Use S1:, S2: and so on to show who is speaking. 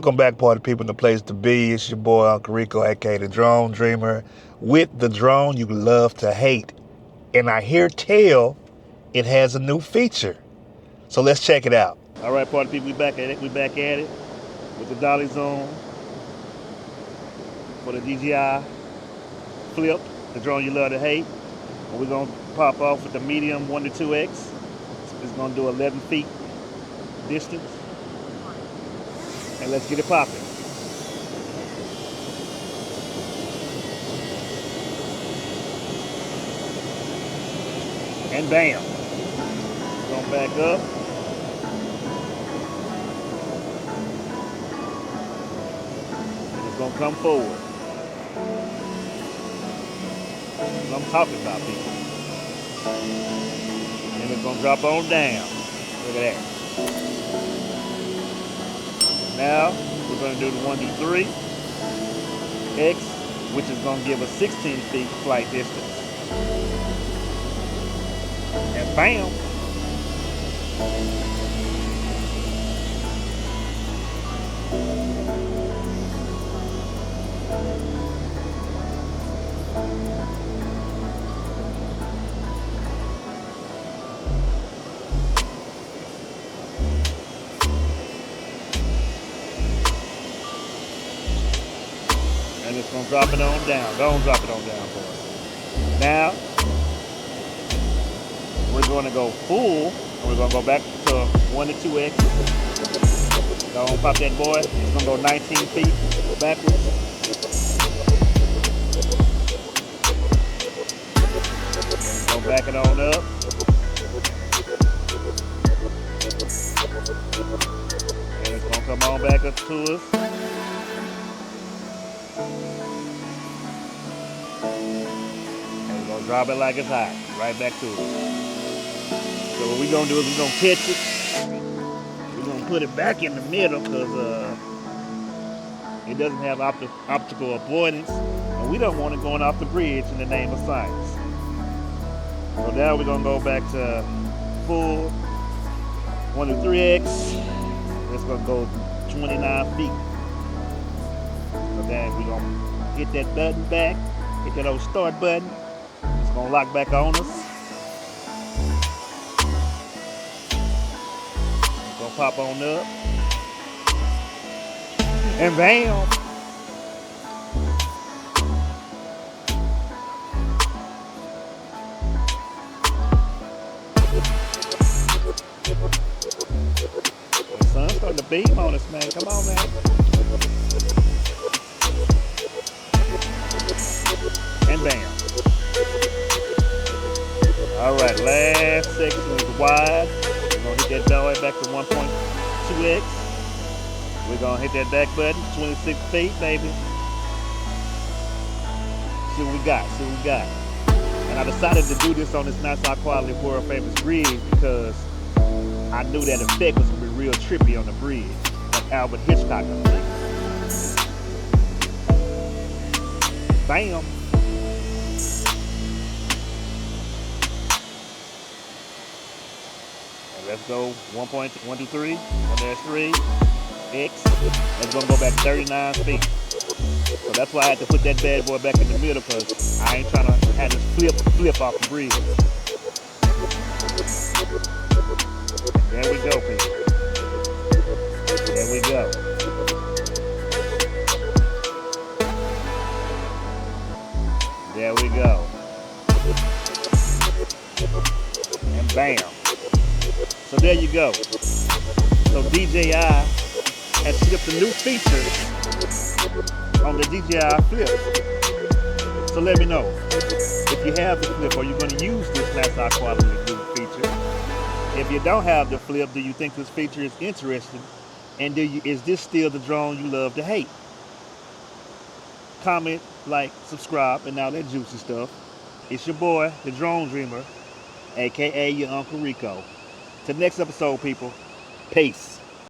S1: Welcome back, party people, in the place to be. It's your boy, Uncle Rico, aka the Drone Dreamer, with the drone you love to hate. And I hear tell it has a new feature. So let's check it out. All right, party people, we back at it. We back at it with the Dolly Zoom for the DJI Flip, the drone you love to hate. And we're gonna pop off with the medium 1 to 2x. It's gonna do 11 feet distance. And let's get it popping. And bam. Gonna back up. And it's gonna come forward. That's what I'm talking about, people. And it's gonna drop on down. Look at that. Now we're going to do the 1 to 3 X, which is going to give us 16 feet flight distance. And bam! And it's going to drop it on down. Don't drop it on down for us. Now, we're going to go full. And we're going to go back to 1 to 2x. Don't pop that boy. It's going to go 19 feet backwards. Going to back it on up. And it's going to come on back up to us. Drop it like it's hot, right back to it. So what we're gonna do is we're gonna catch it. We're gonna put it back in the middle because it doesn't have optical avoidance, and we don't want it going off the bridge in the name of science. So now we're gonna go back to full 1 to 3x. It's gonna go 29 feet. So then we're gonna hit that button back, hit that old start button. It's gonna lock back on us. It's gonna pop on up. And bam! The sun's starting to beam on us, man. Come on, man. And bam. All right, last section is wide. We're gonna hit that bell back to 1.2x. We're gonna hit that back button, 26 feet, baby. See what we got, see what we got. And I decided to do this on this nice high quality world famous bridge because I knew that effect was gonna be real trippy on the bridge, like Albert Hitchcock effect. Bam. Let's go 1.1 to 3, 1-3, X. That's gonna go back 39 feet. So that's why I had to put that bad boy back in the middle because I ain't trying to have this flip off the bridge. There we go, people. There we go. There we go. And bam. So there you go. So DJI has shipped a new feature on the DJI Flip. So let me know if you have the Flip, are you going to use this nice high quality new feature? If you don't have the Flip, do you think this feature is interesting? And is this still the drone you love to hate? Comment, like, subscribe, and all that juicy stuff. It's your boy, the Drone Dreamer, aka your Uncle Rico. Till next episode, people. Peace.